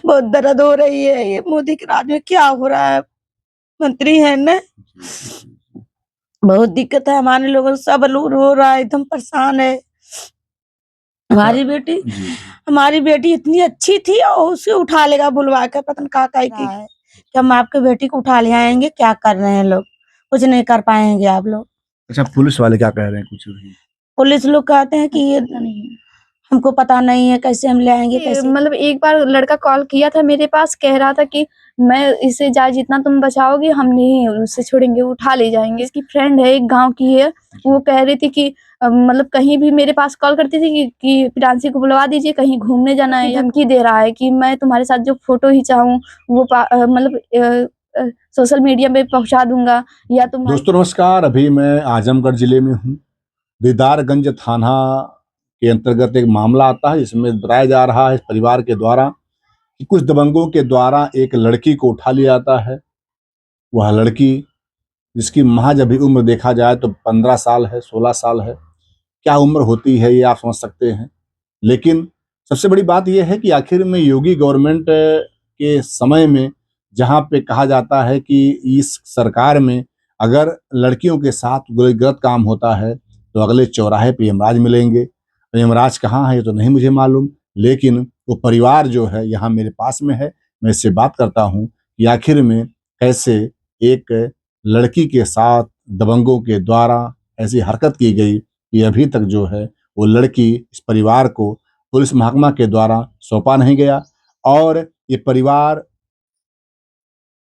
बहुत दर्द हो रही है। ये मोदी के राज में क्या हो रहा है? मंत्री है ना, बहुत दिक्कत है हमारे लोगों को, सब लोग रो रहा है, एकदम परेशान है। हमारी बेटी जी। हमारी बेटी इतनी अच्छी थी और उसे उठा लेगा बुलवा कर, पता नहीं कहाँ की है कि हम आपके बेटी को उठा ले आएंगे। क्या कर रहे हैं लोग? कुछ नहीं कर पाएंगे आप लोग। अच्छा, पुलिस वाले क्या कह रहे हैं? कुछ भी पुलिस लोग कहते हैं कि ये हमको पता नहीं है, कैसे हम ले आएंगे, कैसे। मतलब एक बार लड़का कॉल किया था मेरे पास, कह रहा था कि मैं इसे चाहे जितना तुम बचाओगे हम नहीं उससे छोड़ेंगे, उठा ले जाएंगे। इसकी फ्रेंड है, एक गांव की है, वो कह रही थी कि मतलब कहीं भी मेरे पास कॉल करती थी कि प्रियांशी को बुलवा दीजिए, कहीं घूमने जाना है। धमकी दे रहा है कि मैं तुम्हारे साथ जो फोटो खिंचाऊं वो मतलब सोशल मीडिया पे पहुंचा दूंगा या तुम। दोस्तों नमस्कार, अभी मैं आजमगढ़ जिले में हूँ। दीदारगंज थाना के अंतर्गत एक मामला आता है, जिसमें बताया जा रहा है इस परिवार के द्वारा कि कुछ दबंगों के द्वारा एक लड़की को उठा लिया जाता है। वह लड़की जिसकी महज अभी उम्र देखा जाए तो 15 साल है, 16 साल है। क्या उम्र होती है ये आप समझ सकते हैं। लेकिन सबसे बड़ी बात यह है कि आखिर में योगी गवर्नमेंट के समय में जहाँ पे कहा जाता है कि इस सरकार में अगर लड़कियों के साथ कोई गलत काम होता है तो अगले चौराहे पे यमराज मिलेंगे। यमराज कहाँ है ये तो नहीं मुझे मालूम, लेकिन वो परिवार जो है यहाँ मेरे पास में है। मैं इससे बात करता हूँ कि आखिर में कैसे एक लड़की के साथ दबंगों के द्वारा ऐसी हरकत की गई कि अभी तक जो है वो लड़की इस परिवार को पुलिस महकमा के द्वारा सौंपा नहीं गया। और ये परिवार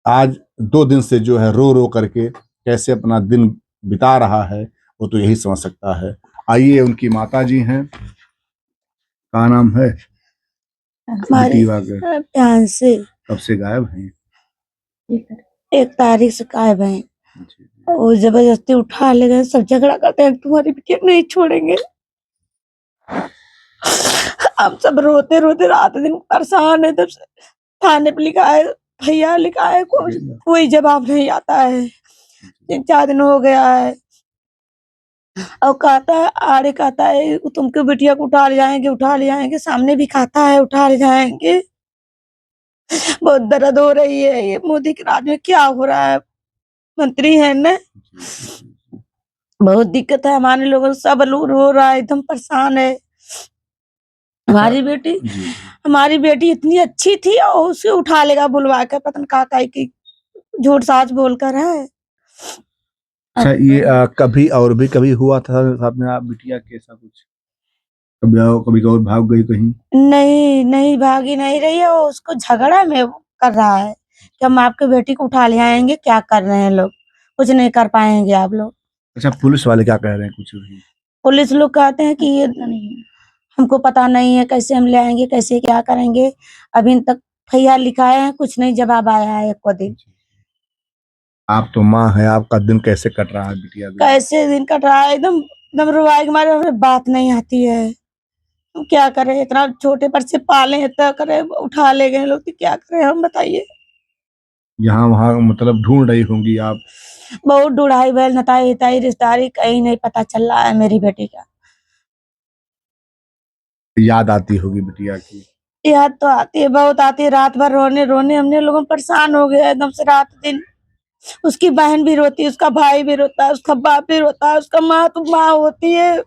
आज 2 दिन से जो है रो रो करके कैसे अपना दिन बिता रहा है वो तो यही समझ सकता है। आइए, उनकी माता जी हैं, क्या नाम है? हमारे प्यान से कब से गायब हैं? 1 तारीख से गायब है और जबरदस्ती उठा ले गए। सब झगड़ा करते हैं, तुम्हारी बिटिया नहीं छोड़ेंगे। हम सब रोते रोते रात दिन परेशान है। तब से थाने पे लिखा है, भैया लिखा है, कोई जवाब नहीं आता है। 3-4 दिन हो गया है और कहता है, आड़े कहता है तुमको बिटिया को उठा ले जाएंगे, उठा ले जाएंगे। सामने भी कहता है उठा ले जाएंगे। बहुत दर्द हो रही है। ये मोदी के राज में क्या हो रहा है? मंत्री है ना, बहुत दिक्कत है हमारे लोगों को, सब लोग रो रहा है, एकदम परेशान है। हमारी बेटी इतनी अच्छी थी और उसे उठा लेगा बुलवा कर, पता नहीं कहाँ की झूठ साच बोलकर है। अच्छा, ये कभी और भी कभी हुआ था साथ में आप बिटिया के ऐसा कुछ? कभी और भाग गई कहीं? नहीं नहीं, भागी नहीं रही है। वो उसको झगड़ा में कर रहा है कि हम आपके बेटी को उठा ले आएंगे। क्या कर रहे हैं लोग? कुछ नहीं कर पाएंगे आप लोग। अच्छा, पुलिस वाले क्या कह रहे हैं? कुछ भी पुलिस लोग कहते हैं कि ये हमको पता नहीं है, कैसे हम ले आएंगे, कैसे क्या करेंगे। अभी तक भैया लिखा है, कुछ नहीं जवाब आया है एक दिन। आप तो माँ है, आपका दिन कैसे कट रहा है बिटिया? कैसे दिन कट रहा है, एकदम एकदम रुवाई के मारे हमें बात नहीं आती है। हम क्या करें, इतना छोटे पर से पाले इतना करें, उठा ले गए लोग तो क्या करें हम, बताइए। यहाँ वहाँ मतलब ढूंढ रही होंगी आप? बहुत ढूंढाई बैल नताई हिताई रिश्तेदारी कहीं नहीं पता चल रहा है मेरी बेटी का। याद आती होगी बिटिया की? याद तो आती है, बहुत आती है। रात भर रोने रोने हमने लोगों परेशान हो गया एकदम से रात दिन। उसकी बहन भी रोती है, उसका भाई भी रोता है, उसका बाप भी रोता है, उसका माँ तो माँ होती है।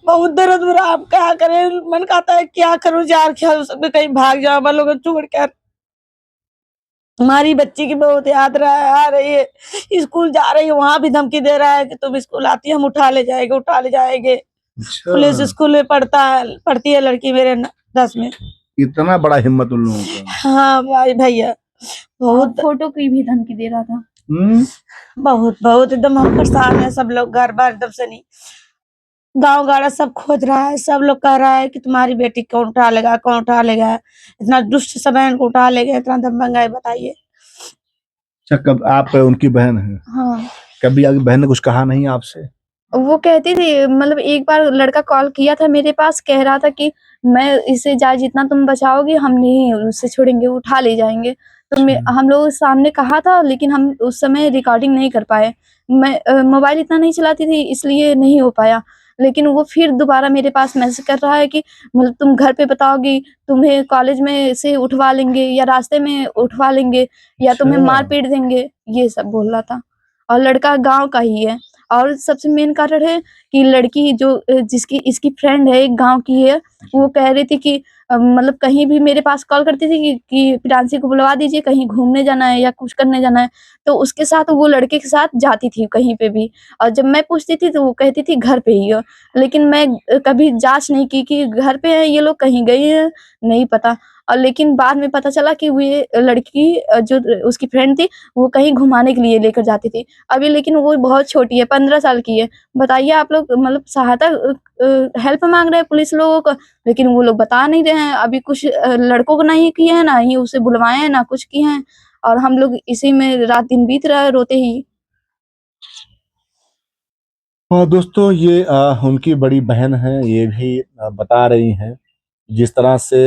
बहुत दर्द हो रहा, आप क्या करें? मन कहता है क्या करूं, जार ख्याल सब कहीं भाग जाओ हम लोग छोड़ कर। हमारी बच्ची की बहुत याद आ रही है, स्कूल जा रही है, वहां भी धमकी दे रहा है कि तुम स्कूल आती है हम उठा ले जाएंगे, उठा ले जाएंगे। अच्छा। पुलिस स्कूल में पढ़ती है लड़की मेरे 10 में। इतना बड़ा हिम्मत उन लोगों का? हाँ भाई भैया, बहुत फोटो की भी धमकी दे रहा था। बहुत बहुत एकदम हम परेशान है। सब लोग घर बार एकदम से नहीं, गांव गाड़ा सब खोज रहा है। सब लोग कह रहा है कि तुम्हारी बेटी कौन उठा लेगा, कौन उठा लेगा। इतना दुष्ट समय को उठा लेगा, इतना दबंग है, बताइए। अच्छा, कब आप उनकी बहन है? हाँ। कभी आपकी बहन ने कुछ कहा नहीं आपसे? वो कहती थी, मतलब एक बार लड़का कॉल किया था मेरे पास, कह रहा था कि मैं इसे चाहे जितना तुम बचाओगे हम नहीं उससे छोड़ेंगे, उठा ले जाएंगे। तो हम लोग सामने कहा था, लेकिन हम उस समय रिकॉर्डिंग नहीं कर पाए। मैं मोबाइल इतना नहीं चलाती थी, इसलिए नहीं हो पाया। लेकिन वो फिर दोबारा मेरे पास मैसेज कर रहा है कि मतलब तुम घर पे बताओगी, तुम्हें कॉलेज में से उठवा लेंगे या रास्ते में उठवा लेंगे या तुम्हें अच्छा। मार पीट देंगे, ये सब बोल रहा था। और लड़का गाँव का ही है। और सबसे मेन कारण है कि लड़की जो जिसकी इसकी फ्रेंड है, एक गाँव की है, वो कह रही थी कि मतलब कहीं भी मेरे पास कॉल करती थी कि प्रियांशी को बुलवा दीजिए, कहीं घूमने जाना है या कुछ करने जाना है, तो उसके साथ वो लड़के के साथ जाती थी कहीं पे भी। और जब मैं पूछती थी तो वो कहती थी घर पे ही हो। लेकिन मैं कभी जाँच नहीं की कि घर पे है ये लोग, कहीं गई है, नहीं पता। और लेकिन बाद में पता चला कि वो ये लड़की जो उसकी फ्रेंड थी, वो कहीं घुमाने के लिए लेकर जाती थी। अभी लेकिन वो बहुत छोटी है, 15 साल की है। बताइए आप लोग, मतलब सहायता हेल्प माँग रहे हैं पुलिस लोगों को, लेकिन वो लोग बता नहीं रहे हैं। अभी कुछ लड़कों को नहीं किए हैं, ना ही उसे बुलवाए हैं, ना कुछ किए हैं, और हम लोग इसी में रात-दिन बीत रहा है रोते ही। और दोस्तों ये उनकी बड़ी बहन है, ये भी बता रही हैं जिस तरह से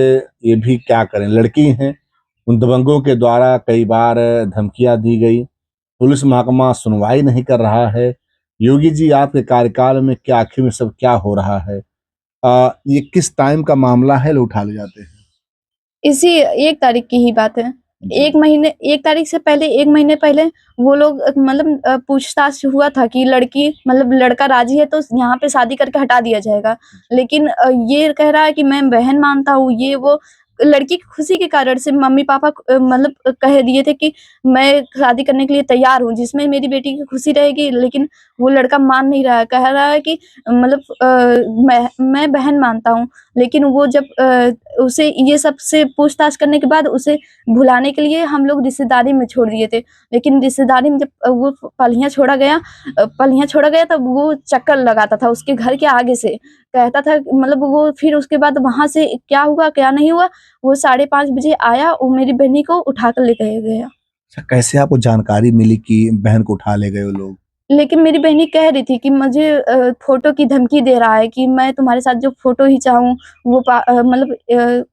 ये भी क्या करें, लड़की हैं, उन दबंगों के द्वारा कई बार धमकियां दी गई, पुलिस महकमा सुनवाई नहीं कर रहा है। योगी जी आपके कार्यकाल में क्या आखिर में सब क्या हो रहा है? ये किस टाइम का मामला है, लोग उठा ले जाते हैं? इसी 1 तारीख की ही बात है। जी। 1 तारीख से पहले 1 महीने पहले वो लोग मतलब पूछताछ हुआ था कि लड़की मतलब लड़का राज़ी है तो यहाँ पे शादी करके हटा दिया जाएगा। लेकिन ये कह रहा है कि मैं बहन मानता हूँ, ये वो। लड़की की खुशी के कारण से मम्मी-पापा मतलब कह दिए थे कि मैं शादी करने के लिए तैयार हूँ, जिसमें मेरी बेटी की खुशी रहेगी। लेकिन वो लड़का मान नहीं रहा है, कह रहा है कि मतलब मैं बहन मानता हूँ। लेकिन वो जब उसे ये सब से पूछताछ करने के बाद उसे भुलाने के लिए हम लोग रिश्तेदारी में छोड़ दिए थे। लेकिन रिश्तेदारी में जब वो पलियाँ छोड़ा गया तब वो चक्कर लगाता था उसके घर के आगे से। कहता था मतलब वो फिर उसके बाद वहाँ से क्या हुआ, क्या नहीं हुआ, वो 5:30 बजे आया, वो मेरी बहनी को उठा कर लेके गया। अच्छा, कैसे आपको जानकारी मिली कि बहन को उठा ले गए वो लोग? लेकिन मेरी बहनी कह रही थी कि मुझे फ़ोटो की धमकी दे रहा है कि मैं तुम्हारे साथ जो फ़ोटो खिंचाऊँ वो मतलब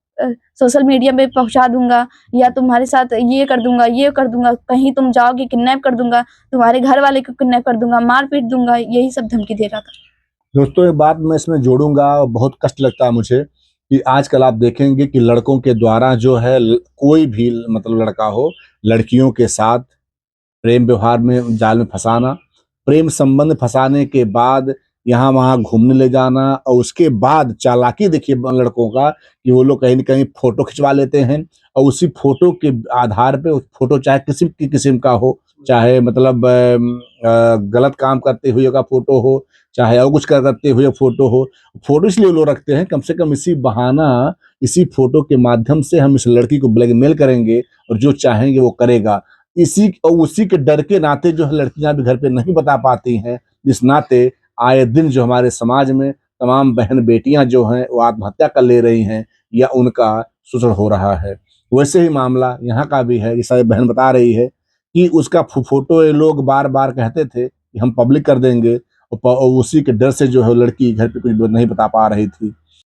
सोशल मीडिया पे पहुँचा दूँगा या तुम्हारे साथ ये कर दूँगा, कहीं तुम जाओगी किडनैप कर दूँगा, तुम्हारे घर वाले को किडनैप कर दूँगा, मार-पीट दूँगा, यही सब धमकी दे रहा था। दोस्तों एक बात मैं इसमें जोड़ूंगा और बहुत कष्ट लगता है मुझे कि आजकल आप देखेंगे कि लड़कों के द्वारा जो है कोई भी मतलब लड़का हो, लड़कियों के साथ प्रेम व्यवहार में जाल में फंसाना, प्रेम संबंध फंसाने के बाद यहाँ वहाँ घूमने ले जाना और उसके बाद चालाकी देखिए लड़कों का कि वो लोग कहीं न कहीं फ़ोटो खिंचवा लेते हैं और उसी फ़ोटो के आधार पे, उस फ़ोटो चाहे किसी भी किस्म का हो, चाहे मतलब गलत काम करते हुए का फ़ोटो हो, चाहे और कुछ करते हुए फ़ोटो हो। फ़ोटो इसलिए वो लोग रखते हैं कम से कम इसी बहाना, इसी फ़ोटो के माध्यम से हम इस लड़की को ब्लैकमेल करेंगे और जो चाहेंगे वो करेगा। इसी और उसी के डर के नाते जो है लड़कियां भी घर पे नहीं बता पाती हैं, इस नाते आए दिन जो हमारे समाज में तमाम बहन बेटियां जो हैं वो आत्महत्या कर ले रही हैं या उनका शोषण हो रहा है। वैसे ही मामला यहाँ का भी है, जैसा ये बहन बता रही है कि उसका फोटो ये लोग बार बार कहते थे कि हम पब्लिक कर देंगे और उसी के डर से जो है लड़की घर पे कुछ नहीं बता पा रही थी।